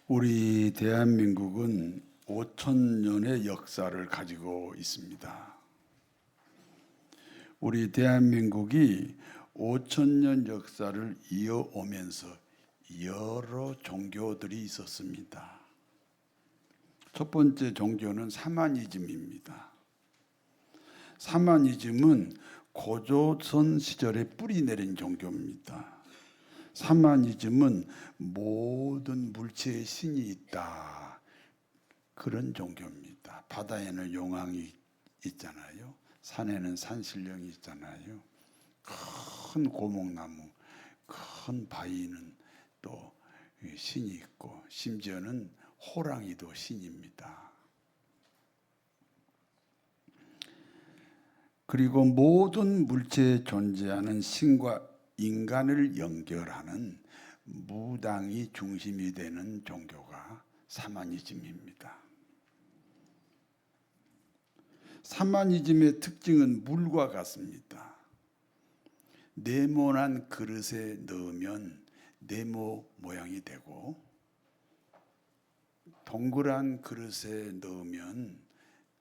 우리 대한민국은 5천 년의 역사를 가지고 있습니다. 우리 대한민국이 5천 년 역사를 이어오면서 여러 종교들이 있었습니다. 첫 번째 종교는 사마니즘입니다. 사마니즘은 고조선 시절에 뿌리 내린 종교입니다. 사마니즘은 모든 물체의 신이 있다, 그런 종교입니다. 바다에는 용왕이 있잖아요. 산에는 산신령이 있잖아요. 큰 고목나무, 큰 바위는 또 신이 있고, 심지어는 호랑이도 신입니다. 그리고 모든 물체에 존재하는 신과 인간을 연결하는 무당이 중심이 되는 종교가 사마니즘입니다. 사마니즘의 특징은 물과 같습니다. 네모난 그릇에 넣으면 네모 모양이 되고, 동그란 그릇에 넣으면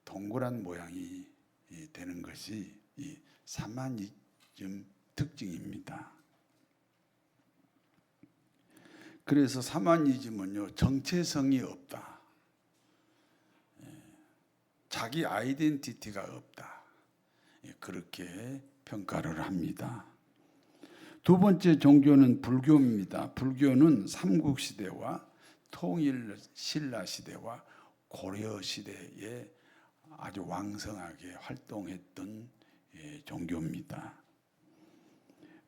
동그란 모양이 되는 것이 이 사마니즘 특징입니다. 그래서 사마니즘은요, 정체성이 없다, 자기 아이덴티티가 없다, 그렇게 평가를 합니다. 두 번째 종교는 불교입니다. 불교는 삼국시대와 통일 신라 시대와 고려 시대에 아주 왕성하게 활동했던 종교입니다.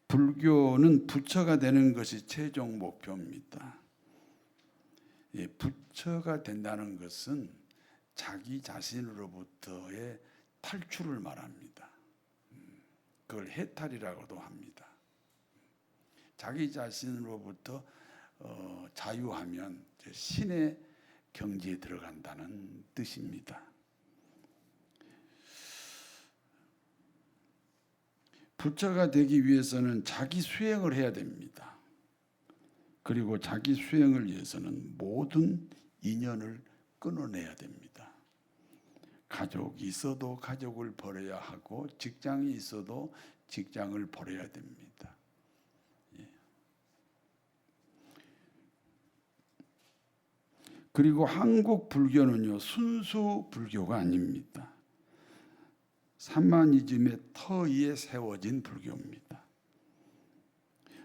불교는 부처가 되는 것이 최종 목표입니다. 부처가 된다는 것은 자기 자신으로부터의 탈출을 말합니다. 그걸 해탈이라고도 합니다. 자기 자신으로부터 자유하면 신의 경지에 들어간다는 뜻입니다. 부처가 되기 위해서는 자기 수행을 해야 됩니다. 그리고 자기 수행을 위해서는 모든 인연을 끊어내야 됩니다. 가족이 있어도 가족을 버려야 하고, 직장이 있어도 직장을 버려야 됩니다. 그리고 한국 불교는요, 순수 불교가 아닙니다. 사마니즘의 터 위에 세워진 불교입니다.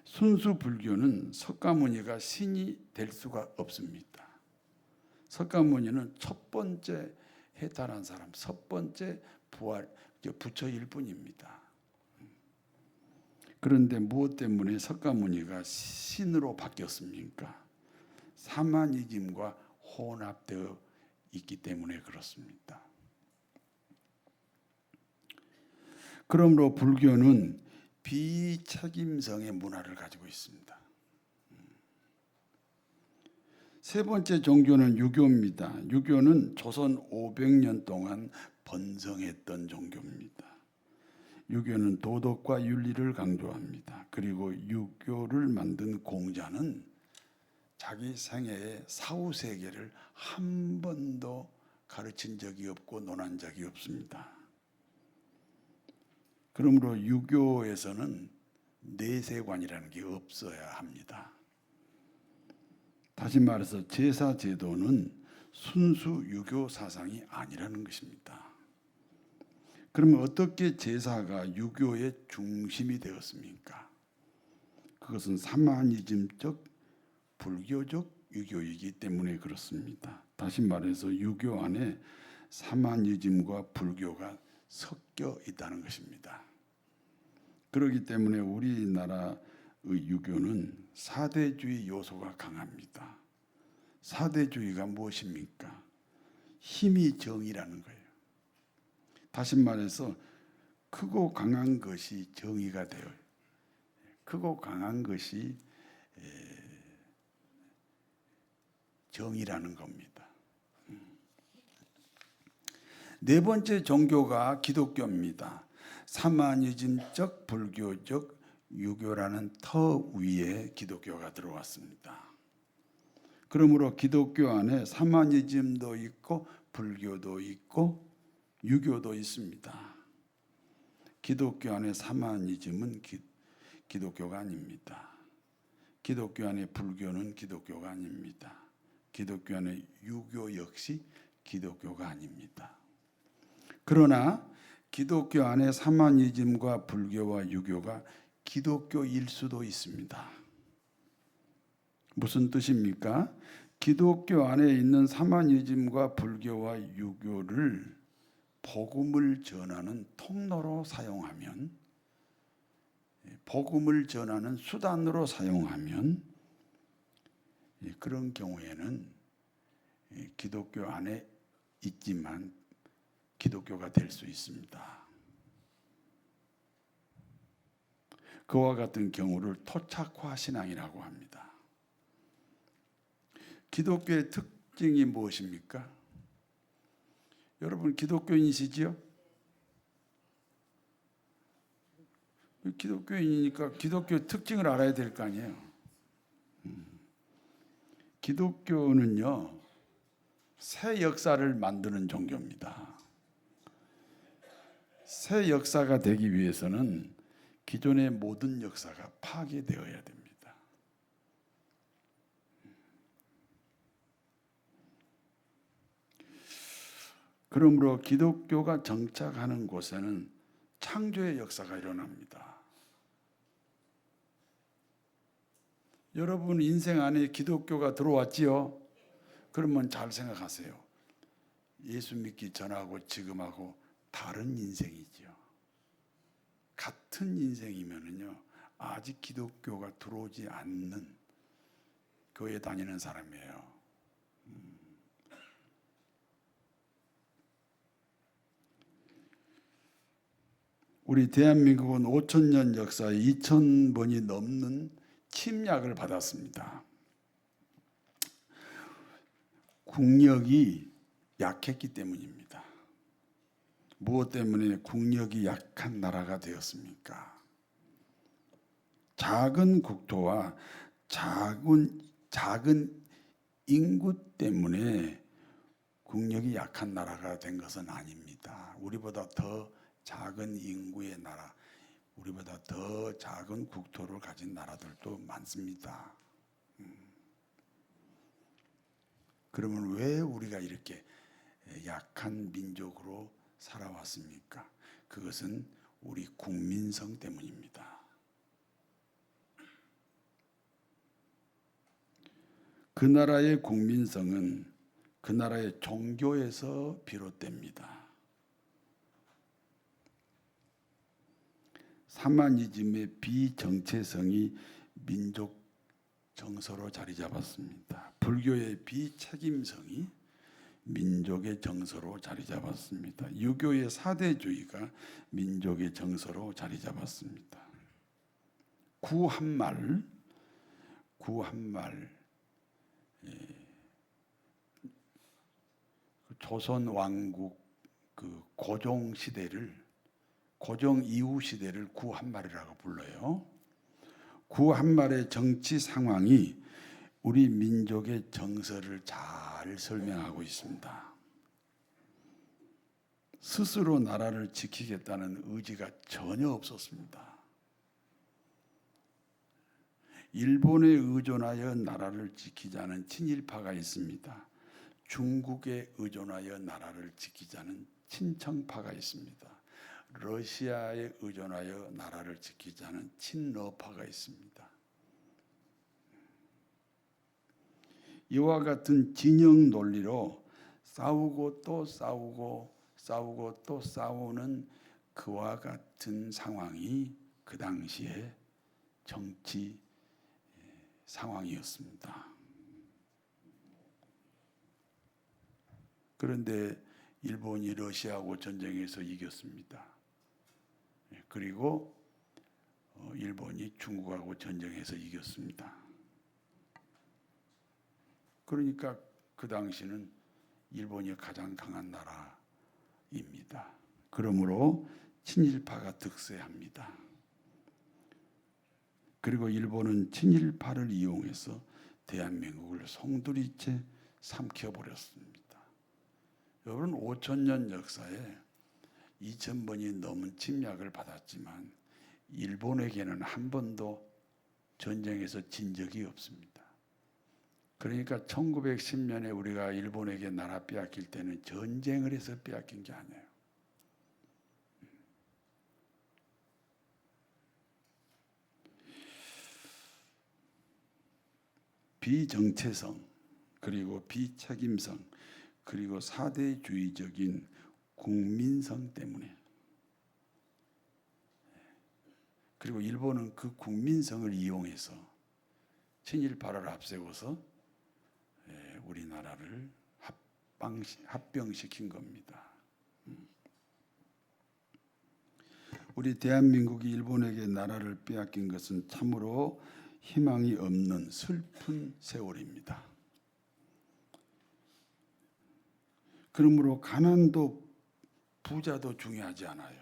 순수 불교는 석가모니가 신이 될 수가 없습니다. 석가모니는 첫 번째 해탈한 사람, 첫 번째 부처일 뿐입니다. 그런데 무엇 때문에 석가모니가 신으로 바뀌었습니까? 사마니즘과 혼합되어 있기 때문에 그렇습니다. 그러므로 불교는 비책임성의 문화를 가지고 있습니다. 세 번째 종교는 유교입니다. 유교는 조선 500년 동안 번성했던 종교입니다. 유교는 도덕과 윤리를 강조합니다. 그리고 유교를 만든 공자는 자기 생애에 사후세계를 한 번도 가르친 적이 없고 논한 적이 없습니다. 그러므로 유교에서는 내세관이라는 게 없어야 합니다. 다시 말해서 제사 제도는 순수 유교 사상이 아니라는 것입니다. 그러면 어떻게 제사가 유교의 중심이 되었습니까? 그것은 사마니즘적 불교적 유교이기 때문에 그렇습니다. 다시 말해서 유교 안에 사마니즘과 불교가 섞여 있다는 것입니다. 그렇기 때문에 우리나라의 유교는 사대주의 요소가 강합니다. 사대주의가 무엇입니까? 힘이 정의라는 거예요. 다시 말해서 크고 강한 것이 정의가 되어요. 크고 강한 것이 정의라는 겁니다. 네 번째 종교가 기독교입니다. 사마니즘적, 불교적, 유교라는 터 위에 기독교가 들어왔습니다. 그러므로 기독교 안에 사마니즘도 있고 불교도 있고 유교도 있습니다. 기독교 안에 사마니즘은 기독교가 아닙니다. 기독교 안에 불교는 기독교가 아닙니다. 기독교 안에 유교 역시 기독교가 아닙니다. 그러나 기독교 안에 사마니즘과 불교와 유교가 기독교일 수도 있습니다. 무슨 뜻입니까? 기독교 안에 있는 사마니즘과 불교와 유교를 복음을 전하는 통로로 사용하면, 복음을 전하는 수단으로 사용하면, 그런 경우에는 기독교 안에 있지만 기독교가 될 수 있습니다. 그와 같은 경우를 토착화 신앙이라고 합니다. 기독교의 특징이 무엇입니까? 여러분 기독교인이시지요? 기독교인이니까 기독교의 특징을 알아야 될 거 아니에요. 기독교는요, 새 역사를 만드는 종교입니다. 새 역사가 되기 위해서는 기존의 모든 역사가 파괴되어야 됩니다. 그러므로 기독교가 정착하는 곳에는 창조의 역사가 일어납니다. 여러분 인생 안에 기독교가 들어왔지요? 그러면 잘 생각하세요. 예수 믿기 전하고 지금하고 다른 인생이죠. 같은 인생이면은요, 아직 기독교가 들어오지 않는 교회 다니는 사람이에요. 우리 대한민국은 5,000년 역사에 2,000번이 넘는 침략을 받았습니다. 국력이 약했기 때문입니다. 무엇 때문에 국력이 약한 나라가 되었습니까? 작은 국토와 작은 인구 때문에 국력이 약한 나라가 된 것은 아닙니다. 우리보다 더 작은 인구의 나라, 우리보다 더 작은 국토를 가진 나라들도 많습니다. 그러면 왜 우리가 이렇게 약한 민족으로 살아왔습니까? 그것은 우리 국민성 때문입니다. 그 나라의 국민성은 그 나라의 종교에서 비롯됩니다. 사마니즘의 비정체성이 민족 정서로 자리 잡았습니다. 불교의 비책임성이 민족의 정서로 자리 잡았습니다. 유교의 사대주의가 민족의 정서로 자리 잡았습니다. 구한말, 조선 왕국 그 고종 시대를, 고종 이후 시대를 구한말이라고 불러요. 구한말의 정치 상황이 우리 민족의 정서를 잘 설명하고 있습니다. 스스로 나라를 지키겠다는 의지가 전혀 없었습니다. 일본에 의존하여 나라를 지키자는 친일파가 있습니다. 중국에 의존하여 나라를 지키자는 친청파가 있습니다. 러시아에 의존하여 나라를 지키자는 친러파가 있습니다. 이와 같은 진영 논리로 싸우고 또 싸우고 또 싸우는 그와 같은 상황이 그 당시에 정치 상황이었습니다. 그런데 일본이 러시아하고 전쟁에서 이겼습니다. 그리고 일본이 중국하고 전쟁에서 이겼습니다. 그러니까 그 당시는 일본이 가장 강한 나라입니다. 그러므로 친일파가 득세합니다. 그리고 일본은 친일파를 이용해서 대한민국을 송두리째 삼켜버렸습니다. 여러분 5,000년 역사에 2,000번이 넘은 침략을 받았지만 일본에게는 한 번도 전쟁에서 진 적이 없습니다. 그러니까 1910년에 우리가 일본에게 나라 빼앗길 때는 전쟁을 해서 빼앗긴 게 아니에요. 비정체성, 그리고 비책임성, 그리고 사대주의적인 국민성 때문에, 그리고 일본은 그 국민성을 이용해서 친일파를 앞세워서 우리나라를 합병시킨 겁니다. 우리 대한민국이 일본에게 나라를 빼앗긴 것은 참으로 희망이 없는 슬픈 세월입니다. 그러므로 가난도 부자도 중요하지 않아요.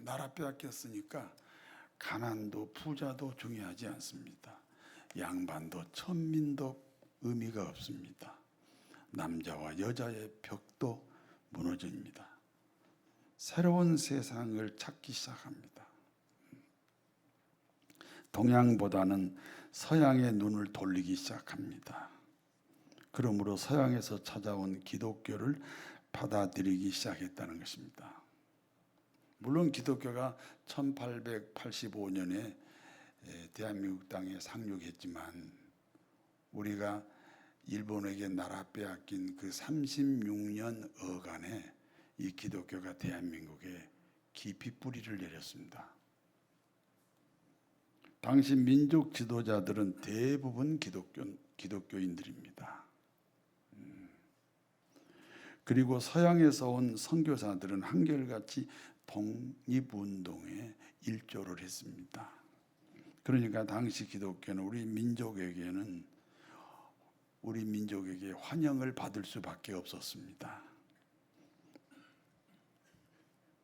나라 빼앗겼으니까 가난도 부자도 중요하지 않습니다. 양반도 천민도 의미가 없습니다. 남자와 여자의 벽도 무너집니다. 새로운 세상을 찾기 시작합니다. 동양보다는 서양의 눈을 돌리기 시작합니다. 그러므로 서양에서 찾아온 기독교를 받아들이기 시작했다는 것입니다. 물론 기독교가 1885년에 대한민국 땅에 상륙했지만 우리가 일본에게 나라 빼앗긴 그 36년 어간에 이 기독교가 대한민국에 깊이 뿌리를 내렸습니다. 당시 민족 지도자들은 대부분 기독교인들입니다. 그리고 서양에서 온 선교사들은 한결같이 독립운동에 일조를 했습니다. 그러니까 당시 기독교는 우리 민족에게 환영을 받을 수밖에 없었습니다.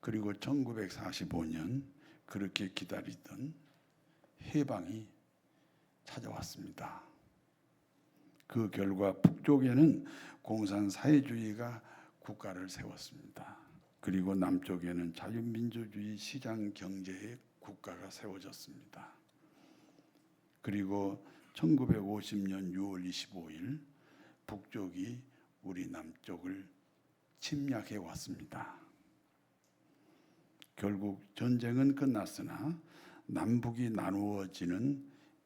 그리고 1945년 그렇게 기다리던 해방이 찾아왔습니다. 그 결과 북쪽에는 공산사회주의가 국가를 세웠습니다. 그리고 남쪽에는 자유민주주의 시장 경제의 국가가 세워졌습니다. 그리고 1950년 6월 25일 북쪽이 우리 남쪽을 침략해 왔습니다. 결국 전쟁은 끝났으나 남북이 나누어지는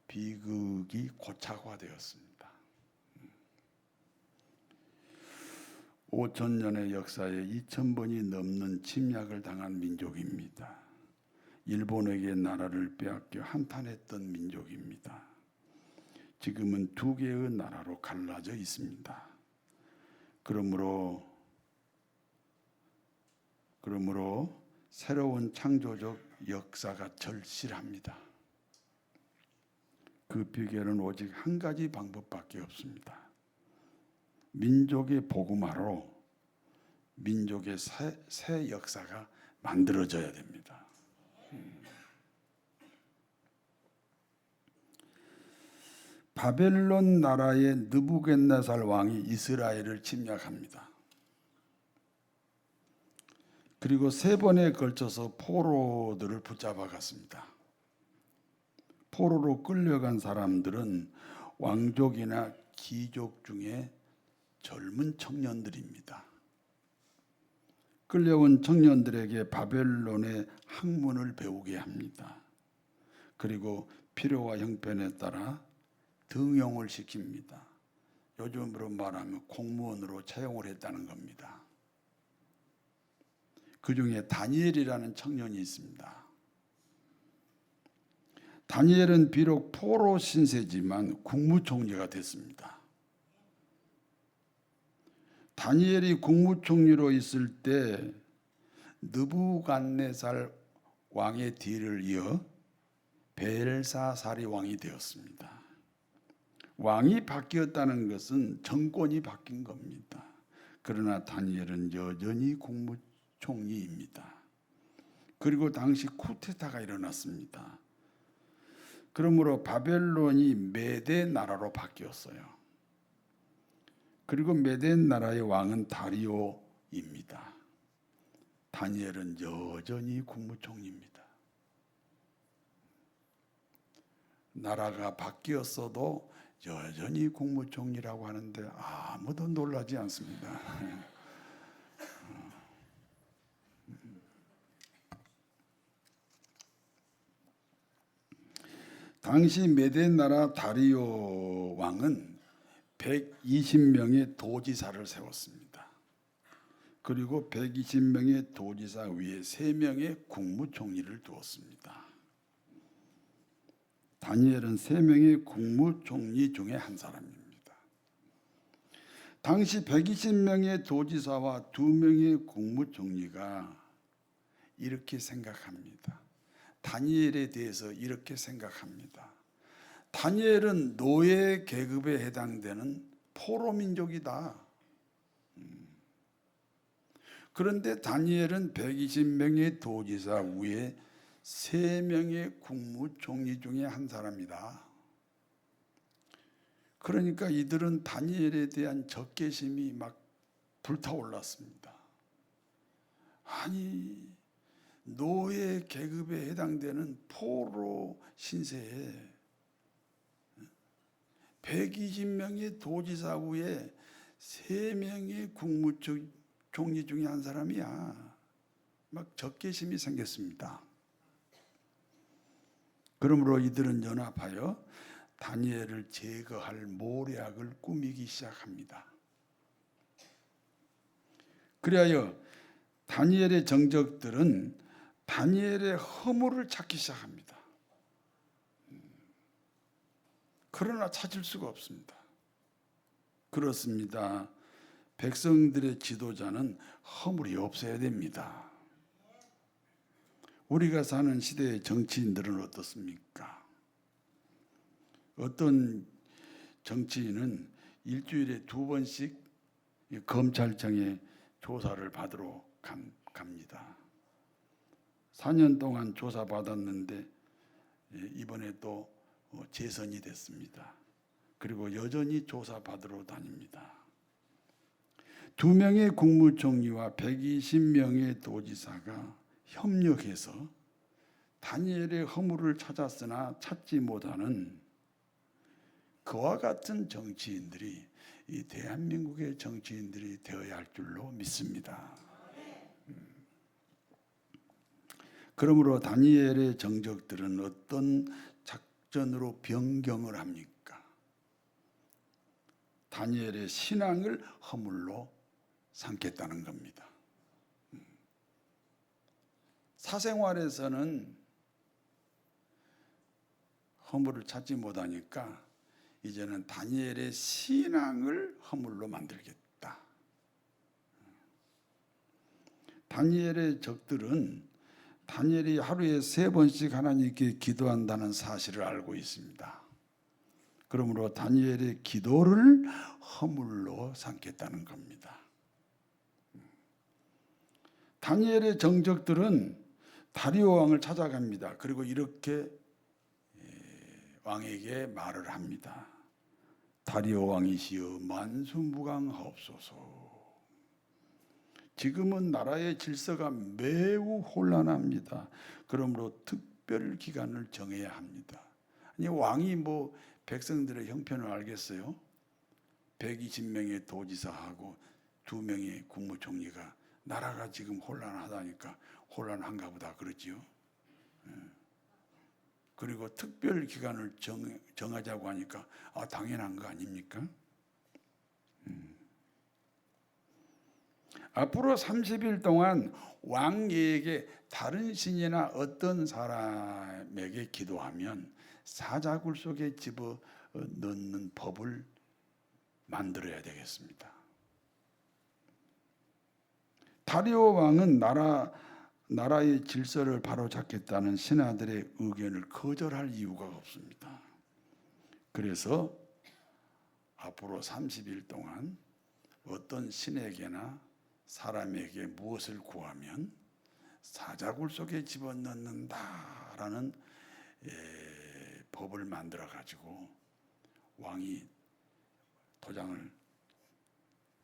비극이 고착화되었습니다. 5,000년의 역사에 2,000번이 넘는 침략을 당한 민족입니다. 일본에게 나라를 빼앗겨 한탄했던 민족입니다. 지금은 두 개의 나라로 갈라져 있습니다. 그러므로 새로운 창조적 역사가 절실합니다. 그 비결은 오직 한 가지 방법밖에 없습니다. 민족의 복음화로 민족의 새 역사가 만들어져야 됩니다. 바벨론 나라의 느부갓네살 왕이 이스라엘을 침략합니다. 그리고 3번에 걸쳐서 포로들을 붙잡아 갔습니다. 포로로 끌려간 사람들은 왕족이나 귀족 중에 젊은 청년들입니다. 끌려온 청년들에게 바벨론의 학문을 배우게 합니다. 그리고 필요와 형편에 따라 등용을 시킵니다. 요즘으로 말하면 공무원으로 채용을 했다는 겁니다. 그 중에 다니엘이라는 청년이 있습니다. 다니엘은 비록 포로 신세지만 국무총리가 됐습니다. 다니엘이 국무총리로 있을 때 느부갓네살 왕의 뒤를 이어 벨사살이 왕이 되었습니다. 왕이 바뀌었다는 것은 정권이 바뀐 겁니다. 그러나 다니엘은 여전히 국무총리입니다. 그리고 당시 쿠데타가 일어났습니다. 그러므로 바벨론이 메대 나라로 바뀌었어요. 그리고 메대 나라의 왕은 다리오입니다. 다니엘은 여전히 국무총리입니다. 나라가 바뀌었어도 여전히 국무총리라고 하는데 아무도 놀라지 않습니다. 당시 메대 나라 다리오 왕은 120명의 도지사를 세웠습니다. 그리고 120명의 도지사 위에 3명의 국무총리를 두었습니다. 다니엘은 3명의 국무총리 중에 한 사람입니다. 당시 120명의 도지사와 2명의 국무총리가 이렇게 생각합니다. 다니엘에 대해서 이렇게 생각합니다. 다니엘은 노예 계급에 해당되는 포로민족이다. 그런데 다니엘은 120명의 도지사 위에 3명의 국무총리 중에 한 사람이다. 그러니까 이들은 다니엘에 대한 적개심이 막 불타올랐습니다. 아니, 노예 계급에 해당되는 포로 신세에 120명의 도지사 위에 3명의 국무총리 중에 한 사람이야. 막 적개심이 생겼습니다. 그러므로 이들은 연합하여 다니엘을 제거할 모략을 꾸미기 시작합니다. 그리하여 다니엘의 정적들은 다니엘의 허물을 찾기 시작합니다. 그러나 찾을 수가 없습니다. 그렇습니다. 백성들의 지도자는 허물이 없어야 됩니다. 우리가 사는 시대의 정치인들은 어떻습니까? 어떤 정치인은 일주일에 2번씩 검찰청에 조사를 받으러 갑니다. 4년 동안 조사받았는데 이번에 또 재선이 됐습니다. 그리고 여전히 조사받으러 다닙니다. 2명의 국무총리와 120명의 도지사가 협력해서 다니엘의 허물을 찾았으나 찾지 못하는 그와 같은 정치인들이 이 대한민국의 정치인들이 되어야 할 줄로 믿습니다. 그러므로 다니엘의 정적들은 어떤 작전으로 변경을 합니까? 다니엘의 신앙을 허물로 삼겠다는 겁니다. 사생활에서는 허물을 찾지 못하니까 이제는 다니엘의 신앙을 허물로 만들겠다. 다니엘의 적들은 다니엘이 하루에 3번씩 하나님께 기도한다는 사실을 알고 있습니다. 그러므로 다니엘의 기도를 허물로 삼겠다는 겁니다. 다니엘의 정적들은 다리오 왕을 찾아갑니다. 그리고 이렇게 왕에게 말을 합니다. 다리오 왕이시여 만수무강하옵소서. 지금은 나라의 질서가 매우 혼란합니다. 그러므로 특별 기간을 정해야 합니다. 아니 왕이 뭐 백성들의 형편을 알겠어요? 120명의 도지사하고 2명의 국무총리가 나라가 지금 혼란하다니까 혼란한가 보다 그러지요. 그리고 특별 기간을 정하자고 하니까 당연한 거 아닙니까? 앞으로 30일 동안 왕에게 다른 신이나 어떤 사람에게 기도하면 사자굴 속에 집어넣는 법을 만들어야 되겠습니다. 다리오 왕은 나라의 질서를 바로잡겠다는 신하들의 의견을 거절할 이유가 없습니다. 그래서 앞으로 30일 동안 어떤 신에게나 사람에게 무엇을 구하면 사자굴 속에 집어넣는다라는 법을 만들어 가지고 왕이 도장을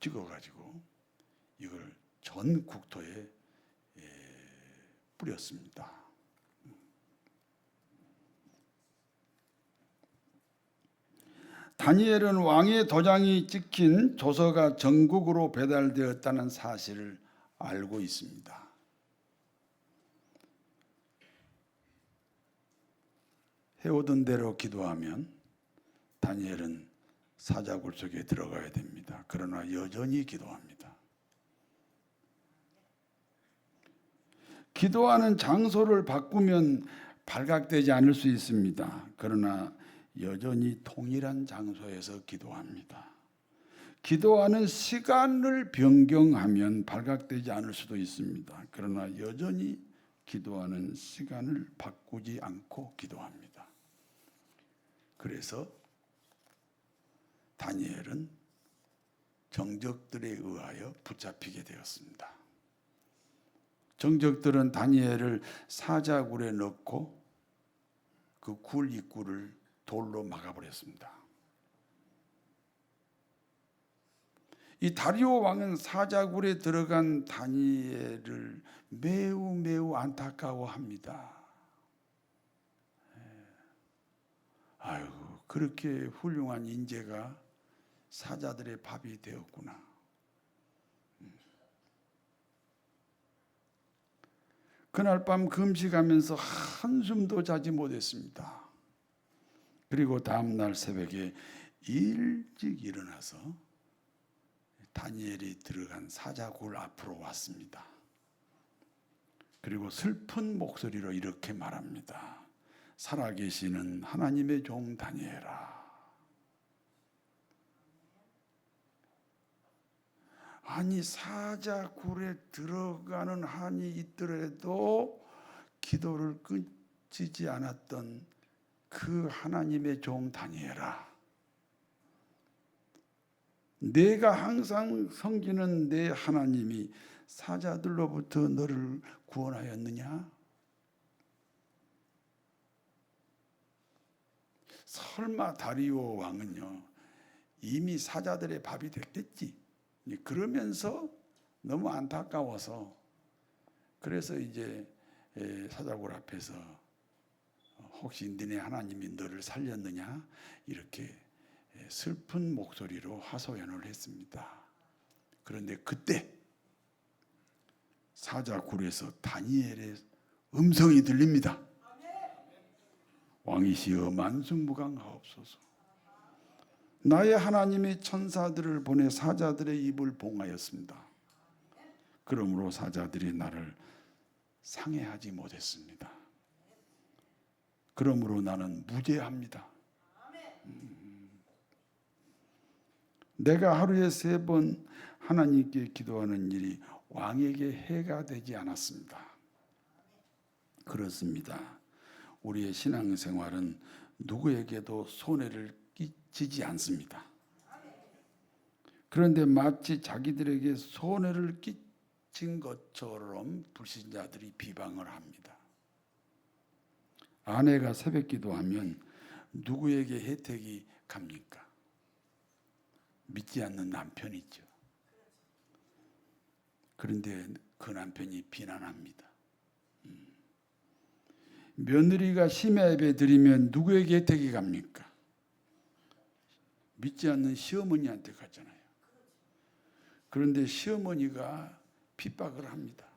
찍어 가지고 이걸 전 국토에 뿌렸습니다. 다니엘은 왕의 도장이 찍힌 조서가 전국으로 배달되었다는 사실을 알고 있습니다. 해오던 대로 기도하면 다니엘은 사자굴 속에 들어가야 됩니다. 그러나 여전히 기도합니다. 기도하는 장소를 바꾸면 발각되지 않을 수 있습니다. 그러나 여전히 동일한 장소에서 기도합니다. 기도하는 시간을 변경하면 발각되지 않을 수도 있습니다. 그러나 여전히 기도하는 시간을 바꾸지 않고 기도합니다. 그래서 다니엘은 정적들에 의하여 붙잡히게 되었습니다. 정적들은 다니엘을 사자굴에 넣고 그 굴 입구를 돌로 막아버렸습니다. 이 다리오 왕은 사자굴에 들어간 다니엘을 매우 안타까워합니다. 아이고, 그렇게 훌륭한 인재가 사자들의 밥이 되었구나. 그날 밤 금식하면서 한숨도 자지 못했습니다. 그리고 다음날 새벽에 일찍 일어나서 다니엘이 들어간 사자굴 앞으로 왔습니다. 그리고 슬픈 목소리로 이렇게 말합니다. 살아계시는 하나님의 종 다니엘아, 아니 사자굴에 들어가는 한이 있더라도 기도를 끊지 않았던 그 하나님의 종 다니엘아, 내가 항상 섬기는 내 하나님이 사자들로부터 너를 구원하였느냐? 설마 다리오 왕은요 이미 사자들의 밥이 됐겠지. 그러면서 너무 안타까워서 그래서 이제 사자굴 앞에서 혹시 너네 하나님이 너를 살렸느냐 이렇게 슬픈 목소리로 하소연을 했습니다. 그런데 그때 사자굴에서 다니엘의 음성이 들립니다. 왕이시여 만수무강하옵소서. 나의 하나님이 천사들을 보내 사자들의 입을 봉하였습니다. 그러므로 사자들이 나를 상해하지 못했습니다. 그러므로 나는 무죄합니다. 내가 하루에 3번 하나님께 기도하는 일이 왕에게 해가 되지 않았습니다. 그렇습니다. 우리의 신앙생활은 누구에게도 손해를 끼치지 않습니다. 그런데 마치 자기들에게 손해를 끼친 것처럼 불신자들이 비방을 합니다. 아내가 새벽 기도하면 누구에게 혜택이 갑니까? 믿지 않는 남편이죠. 그런데 그 남편이 비난합니다. 며느리가 심야 예배 드리면 누구에게 혜택이 갑니까? 믿지 않는 시어머니한테 갔잖아요. 그런데 시어머니가 핍박을 합니다.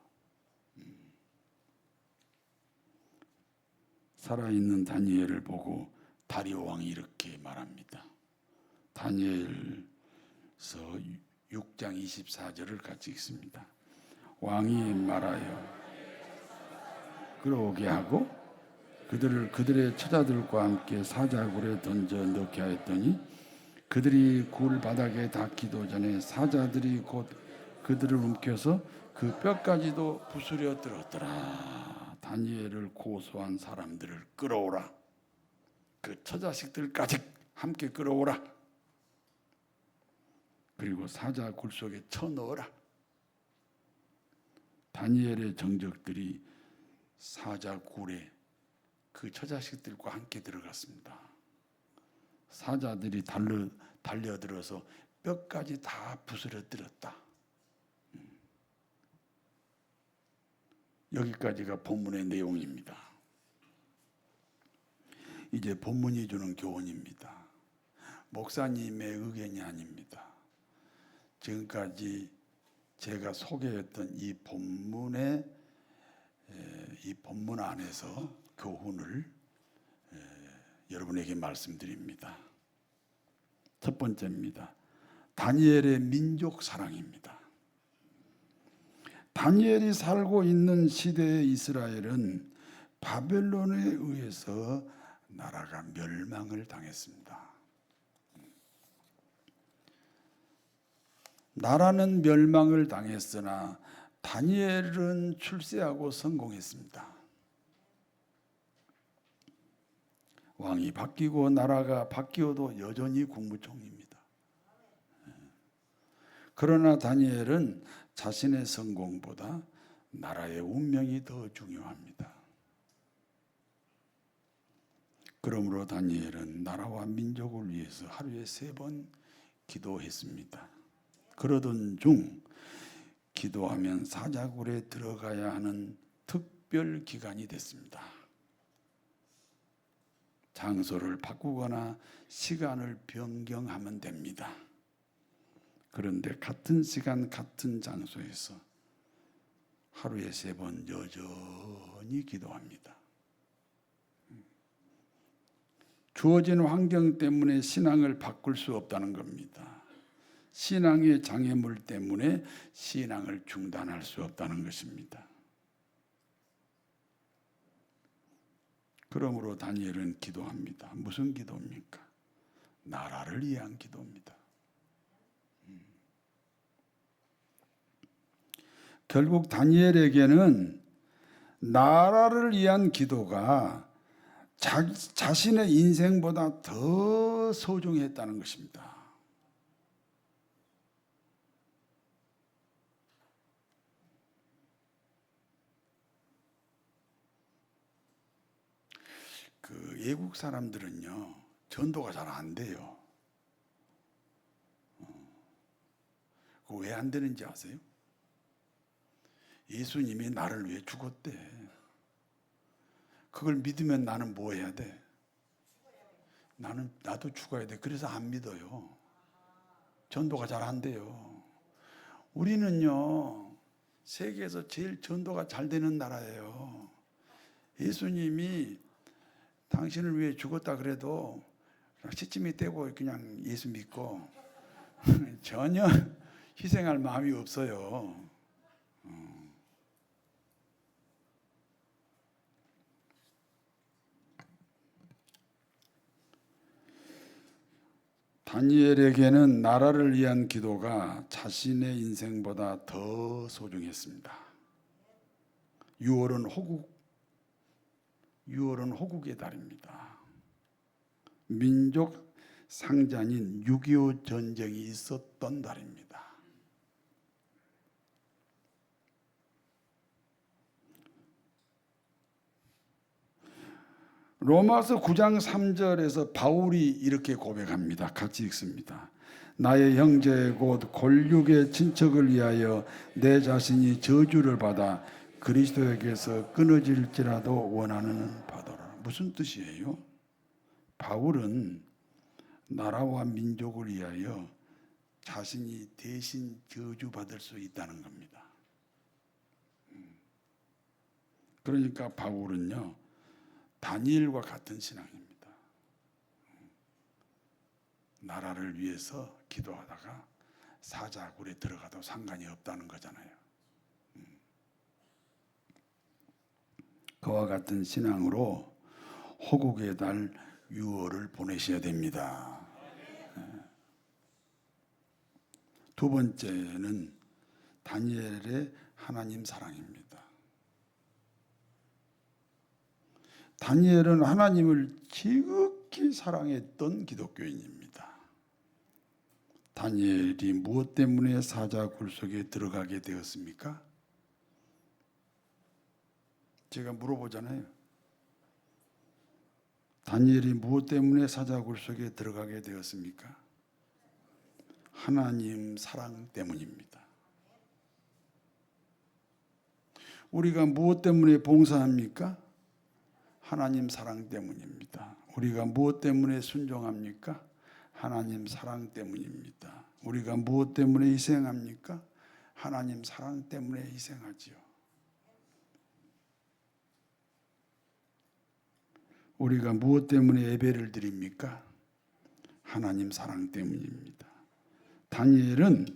살아있는 다니엘을 보고 다리오 왕이 이렇게 말합니다. 다니엘서 6장 24절을 같이 읽습니다. 왕이 말하여 끌어오게 하고 그들을 그들의 처자들과 함께 사자굴에 던져 넣게 하였더니 그들이 굴 바닥에 닿기도 전에 사자들이 곧 그들을 움켜서 그 뼈까지도 부수려 들었더라. 다니엘을 고소한 사람들을 끌어오라. 그 처자식들까지 함께 끌어오라. 그리고 사자 굴 속에 쳐넣어라. 다니엘의 정적들이 사자 굴에 그 처자식들과 함께 들어갔습니다. 사자들이 달려들어서 뼈까지 다 부스러뜨렸다. 여기까지가 본문의 내용입니다. 이제 본문이 주는 교훈입니다. 목사님의 의견이 아닙니다. 지금까지 제가 소개했던 이 본문 안에서 교훈을 여러분에게 말씀드립니다. 첫 번째입니다. 다니엘의 민족 사랑입니다. 다니엘이 살고 있는 시대의 이스라엘은 바벨론에 의해서 나라가 멸망을 당했습니다. 나라는 멸망을 당했으나 다니엘은 출세하고 성공했습니다. 왕이 바뀌고 나라가 바뀌어도 여전히 국무총리입니다. 그러나 다니엘은 자신의 성공보다 나라의 운명이 더 중요합니다. 그러므로 다니엘은 나라와 민족을 위해서 하루에 3번 기도했습니다. 그러던 중 기도하면 사자굴에 들어가야 하는 특별 기간이 됐습니다. 장소를 바꾸거나 시간을 변경하면 됩니다. 그런데 같은 시간 같은 장소에서 하루에 3번 여전히 기도합니다. 주어진 환경 때문에 신앙을 바꿀 수 없다는 겁니다. 신앙의 장애물 때문에 신앙을 중단할 수 없다는 것입니다. 그러므로 다니엘은 기도합니다. 무슨 기도입니까? 나라를 위한 기도입니다. 결국 다니엘에게는 나라를 위한 기도가 자신의 인생보다 더 소중했다는 것입니다. 그 외국 사람들은요, 전도가 잘 안 돼요. 그 왜 안 되는지 아세요? 예수님이 나를 위해 죽었대. 그걸 믿으면 나는 뭐 해야 돼? 나도 죽어야 돼. 그래서 안 믿어요. 전도가 잘 안 돼요. 우리는요, 세계에서 제일 전도가 잘 되는 나라예요. 예수님이 당신을 위해 죽었다 그래도 시침이 떼고 그냥 예수 믿고 전혀 희생할 마음이 없어요. 다니엘에게는 나라를 위한 기도가 자신의 인생보다 더 소중했습니다. 6월은 호국의 달입니다. 민족 상잔인 6.25 전쟁이 있었던 달입니다. 로마서 9장 3절에서 바울이 이렇게 고백합니다. 같이 읽습니다. 나의 형제 곧 골육의 친척을 위하여 내 자신이 저주를 받아 그리스도에게서 끊어질지라도 원하는 바더라. 무슨 뜻이에요? 바울은 나라와 민족을 위하여 자신이 대신 저주받을 수 있다는 겁니다. 그러니까 바울은요, 다니엘과 같은 신앙입니다. 나라를 위해서 기도하다가 사자굴에 들어가도 상관이 없다는 거잖아요. 그와 같은 신앙으로 호국의 달 6월을 보내셔야 됩니다. 두 번째는 다니엘의 하나님 사랑입니다. 다니엘은 하나님을 지극히 사랑했던 기독교인입니다. 다니엘이 무엇 때문에 사자굴 속에 들어가게 되었습니까? 제가 물어보잖아요. 다니엘이 무엇 때문에 사자굴 속에 들어가게 되었습니까? 하나님 사랑 때문입니다. 우리가 무엇 때문에 봉사합니까? 하나님 사랑 때문입니다. 우리가 무엇 때문에 순종합니까? 하나님 사랑 때문입니다. 우리가 무엇 때문에 희생합니까? 하나님 사랑 때문에 희생하지요. 우리가 무엇 때문에 예배를 드립니까? 하나님 사랑 때문입니다. 다니엘은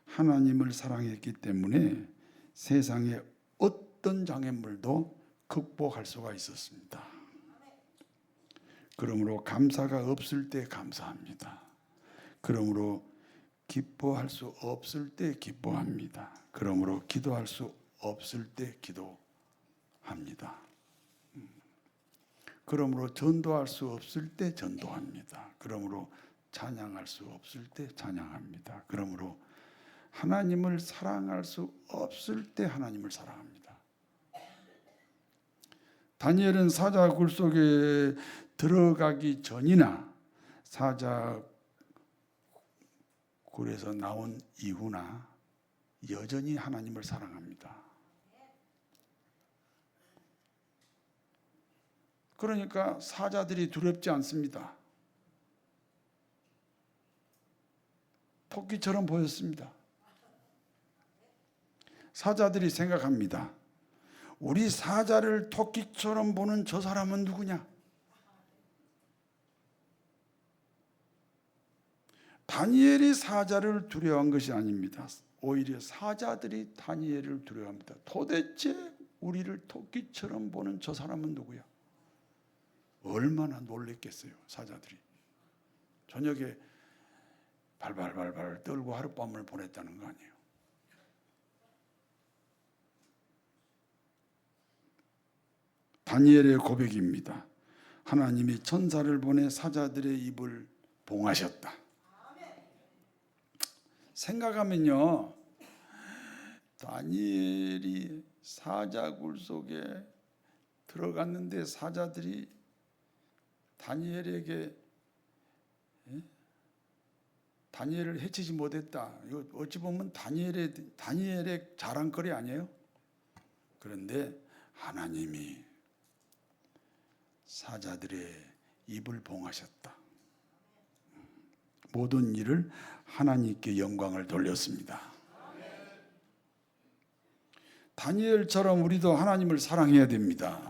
하나님을 사랑했기 때문에 세상의 어떤 장애물도 극복할 수가 있었습니다. 그러므로 감사가 없을 때 감사합니다. 그러므로 기뻐할 수 없을 때 기뻐합니다. 그러므로 기도할 수 없을 때 기도합니다. 그러므로 전도할 수 없을 때 전도합니다. 그러므로 찬양할 수 없을 때 찬양합니다. 그러므로 하나님을 사랑할 수 없을 때 하나님을 사랑합니다. 다니엘은 사자굴 속에 들어가기 전이나 사자굴에서 나온 이후나 여전히 하나님을 사랑합니다. 그러니까 사자들이 두렵지 않습니다. 토끼처럼 보였습니다. 사자들이 생각합니다. 우리 사자를 토끼처럼 보는 저 사람은 누구냐? 다니엘이 사자를 두려워한 것이 아닙니다. 오히려 사자들이 다니엘을 두려워합니다. 도대체 우리를 토끼처럼 보는 저 사람은 누구야? 얼마나 놀랬겠어요, 사자들이. 저녁에 발발발발 떨고 하룻밤을 보냈다는 거 아니에요. 다니엘의 고백입니다. 하나님이 천사를 보내 사자들의 입을 봉하셨다. 생각하면요, 다니엘이 사자굴 속에 들어갔는데 사자들이 다니엘을 해치지 못했다. 이거 어찌 보면 다니엘의 자랑거리 아니에요? 그런데 하나님이 사자들의 입을 봉하셨다. 모든 일을 하나님께 영광을 돌렸습니다. 다니엘처럼 우리도 하나님을 사랑해야 됩니다.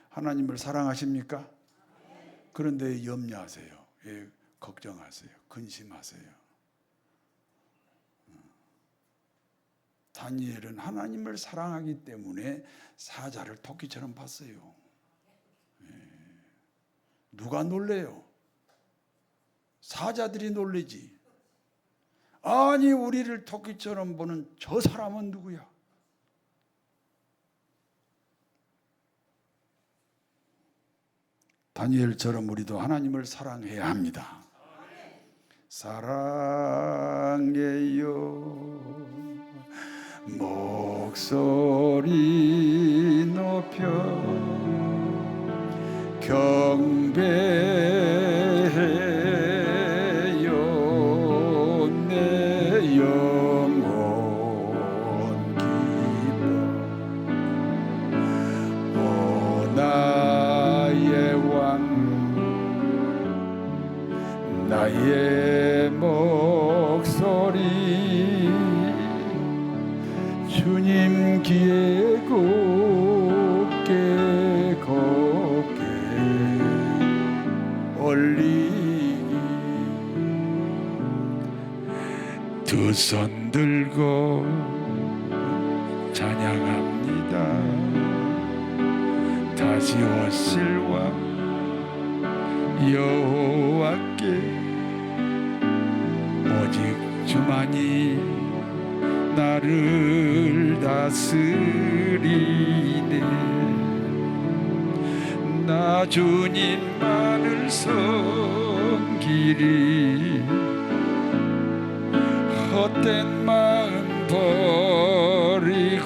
하나님을 사랑하십니까? 그런데 염려하세요. 걱정하세요. 근심하세요. 다니엘은 하나님을 사랑하기 때문에 사자를 토끼처럼 봤어요. 누가 놀래요? 사자들이 놀래지. 아니, 우리를 토끼처럼 보는 저 사람은 누구야? 다니엘처럼 우리도 하나님을 사랑해야 합니다. 사랑해요 목소리 높여 경배해요 내 영혼 기뻐 오 나의 왕 나의 목소리 주님 귀에 곱게 곱게 올리기 두 손 들고 찬양합니다. 다시 오실 왕 여호와께 오직 주만이 나를 다스리네. 나 주님만을 섬기리. 헛된 마음 버리고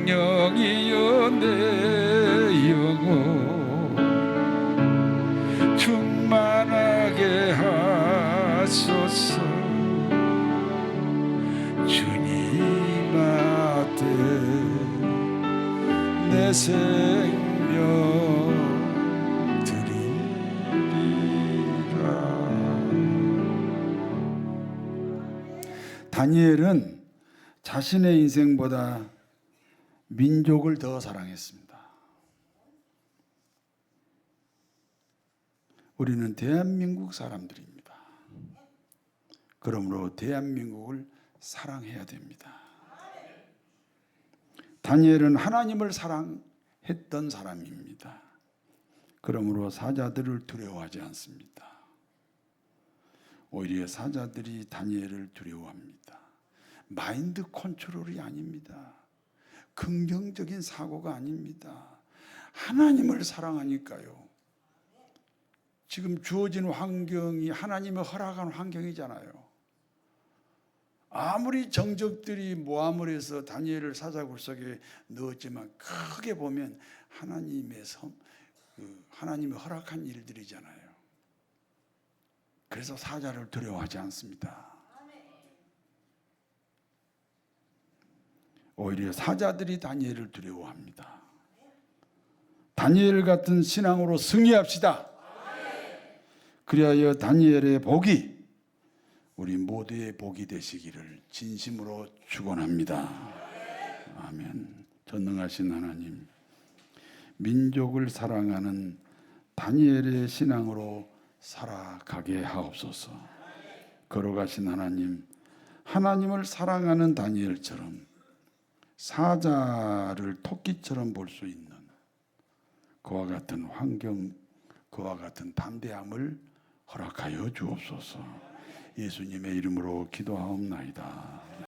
성령이여 내 영혼 충만하게 하소서. 주님 앞에 내 생명 드리리라. 다니엘은 자신의 인생보다 민족을 더 사랑했습니다. 우리는 대한민국 사람들입니다. 그러므로 대한민국을 사랑해야 됩니다. 다니엘은 하나님을 사랑했던 사람입니다. 그러므로 사자들을 두려워하지 않습니다. 오히려 사자들이 다니엘을 두려워합니다. 마인드 컨트롤이 아닙니다. 긍정적인 사고가 아닙니다. 하나님을 사랑하니까요. 지금 주어진 환경이 하나님의 허락한 환경이잖아요. 아무리 정적들이 모함을 해서 다니엘을 사자굴 속에 넣었지만 크게 보면 하나님의 허락한 일들이잖아요. 그래서 사자를 두려워하지 않습니다. 오히려 사자들이 다니엘을 두려워합니다. 다니엘 같은 신앙으로 승리합시다. 그리하여 다니엘의 복이 우리 모두의 복이 되시기를 진심으로 축원합니다. 아멘. 전능하신 하나님, 민족을 사랑하는 다니엘의 신앙으로 살아가게 하옵소서. 걸어가신 하나님, 하나님을 사랑하는 다니엘처럼 사자를 토끼처럼 볼 수 있는 그와 같은 환경, 그와 같은 담대함을 허락하여 주옵소서. 예수님의 이름으로 기도하옵나이다.